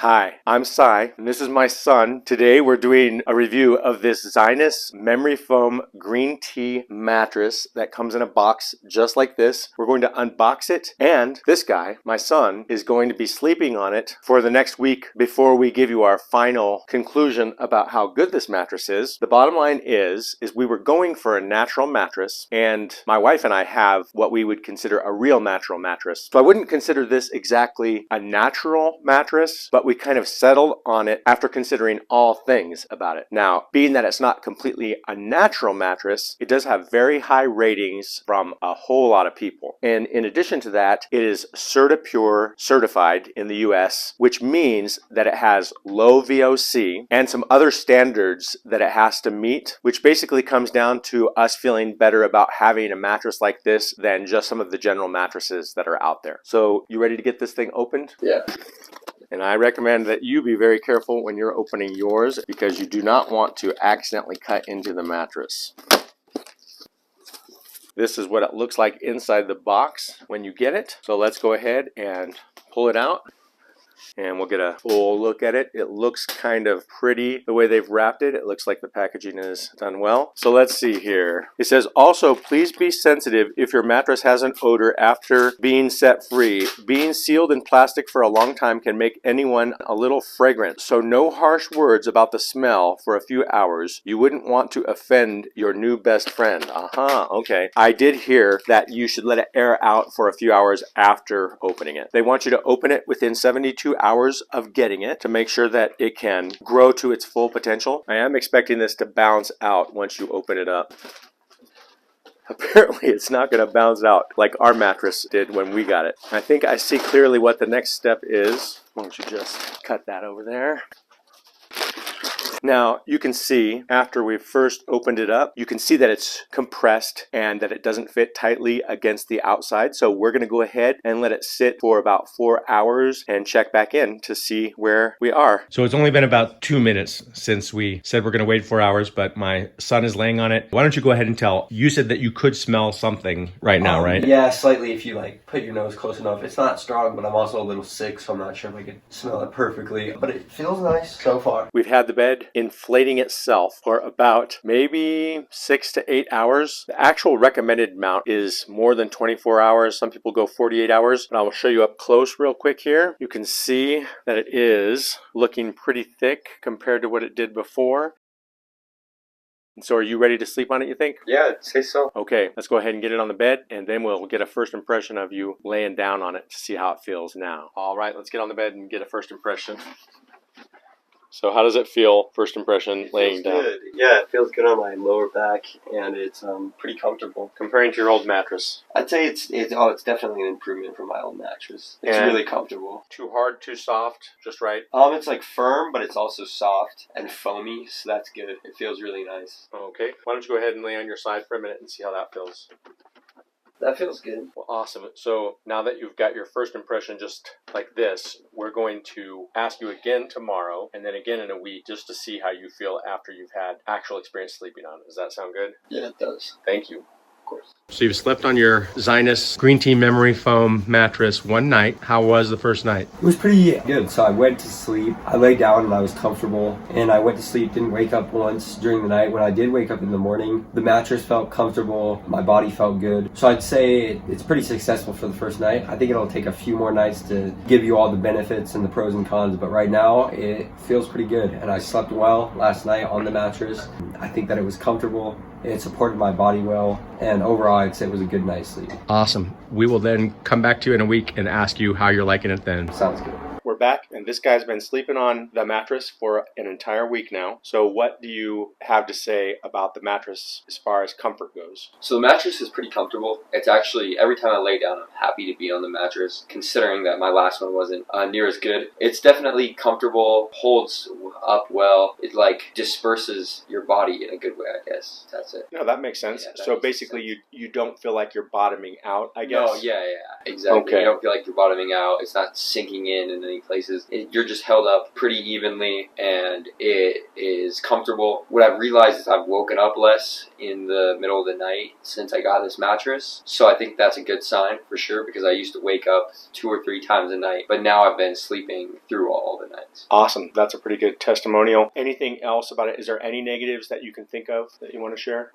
Hi, I'm Cy, and this is my son. Today we're doing a review of this Zinus memory foam green tea mattress that comes in a box just like this. We're going to unbox it, and this guy, my son, is going to be sleeping on it for the next week before we give you our final conclusion about how good this mattress is. The bottom line is we were going for a natural mattress, and my wife and I have what we would consider a real natural mattress. So I wouldn't consider this exactly a natural mattress, but we kind of settled on it after considering all things about it. Now, being that it's not completely a natural mattress, it does have very high ratings from a whole lot of people. And in addition to that, it is CertaPure certified in the US, which means that it has low VOC and some other standards that it has to meet, which basically comes down to us feeling better about having a mattress like this than just some of the general mattresses that are out there. So, you ready to get this thing opened? Yeah. And I recommend that you be very careful when you're opening yours because you do not want to accidentally cut into the mattress. This is what it looks like inside the box when you get it. So let's go ahead and pull it out. And we'll get a full look at it. It looks kind of pretty the way they've wrapped it. It looks like the packaging is done well. So let's see here. It says, also, please be sensitive if your mattress has an odor after being set free. Being sealed in plastic for a long time can make anyone a little fragrant. So no harsh words about the smell for a few hours. You wouldn't want to offend your new best friend. Okay. I did hear that you should let it air out for a few hours after opening it. They want you to open it within 72 hours of getting it to make sure that it can grow to its full potential. I am expecting this to bounce out once you open it up. Apparently it's not going to bounce out like our mattress did when we got it. I think I see clearly what the next step is. Why don't you just cut that over there? Now, you can see after we first opened it up, you can see that it's compressed and that it doesn't fit tightly against the outside. So we're going to go ahead and let it sit for about 4 hours and check back in to see where we are. So it's only been about 2 minutes since we said we're going to wait 4 hours, but my son is laying on it. Why don't you go ahead and tell? You said that you could smell something right now, right? Yeah, slightly if you put your nose close enough. It's not strong, but I'm also a little sick, so I'm not sure if I can smell it perfectly. But it feels nice so far. We've had the bed inflating itself for about maybe 6 to 8 hours. The actual recommended amount is more than 24 hours. Some people go 48 hours, but I will show you up close real quick here. You can see that it is looking pretty thick compared to what it did before. So are you ready to sleep on it, you think? Yeah, I'd say so. Okay, let's go ahead and get it on the bed, and then we'll get a first impression of you laying down on it to see how it feels now. All right, let's get on the bed and get a first impression. So how does it feel, first impression, laying down? Good. Yeah, it feels good on my lower back, and it's pretty comfortable. Comparing to your old mattress? I'd say it's definitely an improvement from my old mattress. It's really comfortable. Too hard, too soft, just right? It's firm, but it's also soft and foamy, so that's good. It feels really nice. Okay, why don't you go ahead and lay on your side for a minute and see how that feels? That feels good. Well, awesome. So now that you've got your first impression just like this, we're going to ask you again tomorrow and then again in a week just to see how you feel after you've had actual experience sleeping on it. Does that sound good? Yeah, it does. Thank you. Of course. So you've slept on your Zinus green tea memory foam mattress one night. How was the first night? It was pretty good. So I went to sleep. I laid down and I was comfortable. And I went to sleep, didn't wake up once during the night. When I did wake up in the morning, the mattress felt comfortable. My body felt good. So I'd say it's pretty successful for the first night. I think it'll take a few more nights to give you all the benefits and the pros and cons. But right now, it feels pretty good. And I slept well last night on the mattress. I think that it was comfortable. It supported my body well, and overall, I'd say it was a good night's sleep. Awesome. We will then come back to you in a week and ask you how you're liking it then. Sounds good. We're back, and this guy's been sleeping on the mattress for an entire week now. So what do you have to say about the mattress as far as comfort goes? So the mattress is pretty comfortable. It's actually, every time I lay down, I'm happy to be on the mattress, considering that my last one wasn't near as good. It's definitely comfortable, holds up well. It like disperses your body in a good way, I guess. That's it. No, that makes sense. Yeah, that So makes basically, sense. you don't feel like you're bottoming out, I guess. No, yeah, exactly. Okay. You don't feel like you're bottoming out. It's not sinking in any places. You're just held up pretty evenly, and it is comfortable. What I've realized is I've woken up less in the middle of the night since I got this mattress. So I think that's a good sign for sure, because I used to wake up 2 or 3 times a night, but now I've been sleeping through all the nights. Awesome. That's a pretty good testimonial. Anything else about it? Is there any negatives that you can think of that you want to share?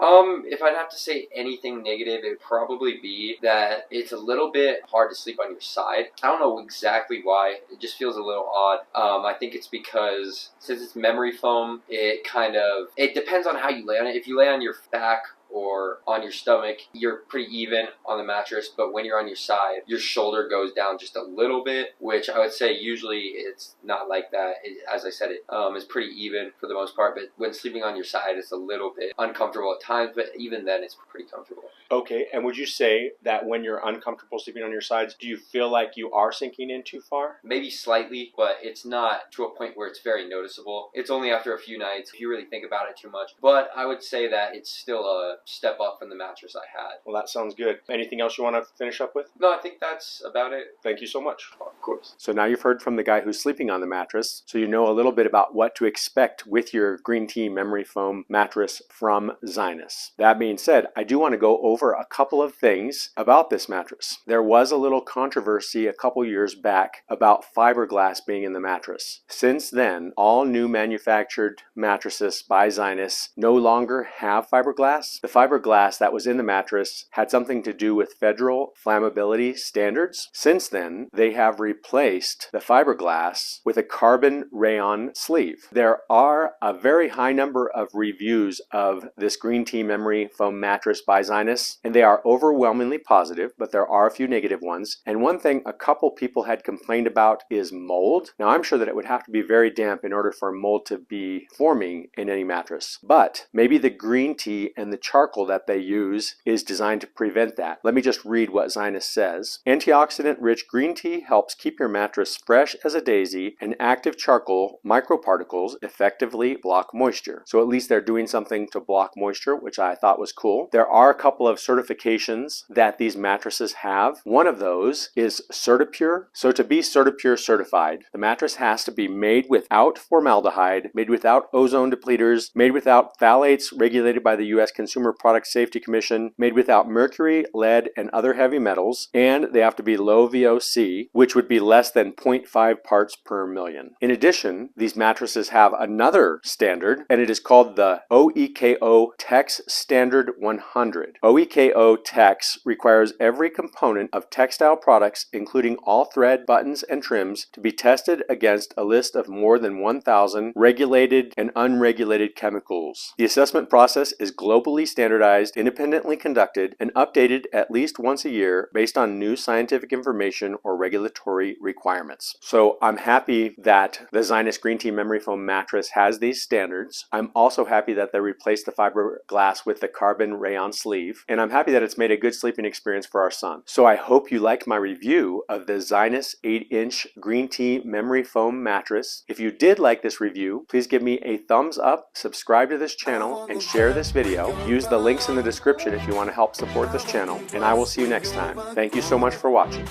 If I'd have to say anything negative, it'd probably be that it's a little bit hard to sleep on your side. I don't know exactly why. It just feels a little odd. I think it's because since it's memory foam, it depends on how you lay on it. If you lay on your back or on your stomach, you're pretty even on the mattress, but when you're on your side, your shoulder goes down just a little bit, which I would say usually it's not like that. As I said, it is pretty even for the most part, but when sleeping on your side, it's a little bit uncomfortable at times, but even then it's pretty comfortable. Okay, and would you say that when you're uncomfortable sleeping on your sides, do you feel like you are sinking in too far? Maybe slightly, but it's not to a point where it's very noticeable. It's only after a few nights if you really think about it too much, but I would say that it's still a step up from the mattress I had. Well, that sounds good. Anything else you want to finish up with? No, I think that's about it. Thank you so much. Of course. So now you've heard from the guy who's sleeping on the mattress, so you know a little bit about what to expect with your green tea memory foam mattress from Zinus. That being said, I do want to go over a couple of things about this mattress. There was a little controversy a couple years back about fiberglass being in the mattress. Since then, all new manufactured mattresses by Zinus no longer have fiberglass. The fiberglass that was in the mattress had something to do with federal flammability standards. Since then, they have replaced the fiberglass with a carbon rayon sleeve. There are a very high number of reviews of this green tea memory foam mattress by Zinus, and they are overwhelmingly positive, but there are a few negative ones. And one thing a couple people had complained about is mold. Now, I'm sure that it would have to be very damp in order for mold to be forming in any mattress, but maybe the green tea and the charcoal that they use is designed to prevent that. Let me just read what Zinus says. Antioxidant-rich green tea helps keep your mattress fresh as a daisy, and active charcoal microparticles effectively block moisture. So at least they're doing something to block moisture, which I thought was cool. There are a couple of certifications that these mattresses have. One of those is CertiPure. So to be CertiPure certified, the mattress has to be made without formaldehyde, made without ozone depleters, made without phthalates regulated by the U.S. Consumer Product Safety Commission, made without mercury, lead, and other heavy metals, and they have to be low VOC, which would be less than 0.5 parts per million. In addition, these mattresses have another standard, and it is called the OEKO TEX Standard 100. OEKO TEX requires every component of textile products, including all thread, buttons, and trims, to be tested against a list of more than 1,000 regulated and unregulated chemicals. The assessment process is globally standardized, independently conducted, and updated at least once a year based on new scientific information or regulatory requirements. So I'm happy that the Zinus Green Tea Memory Foam mattress has these standards. I'm also happy that they replaced the fiberglass with the carbon rayon sleeve, and I'm happy that it's made a good sleeping experience for our son. So I hope you liked my review of the Zinus 8-inch Green Tea Memory Foam mattress. If you did like this review, please give me a thumbs up, subscribe to this channel, and share this video. Use the links in the description if you want to help support this channel, and I will see you next time. Thank you so much for watching.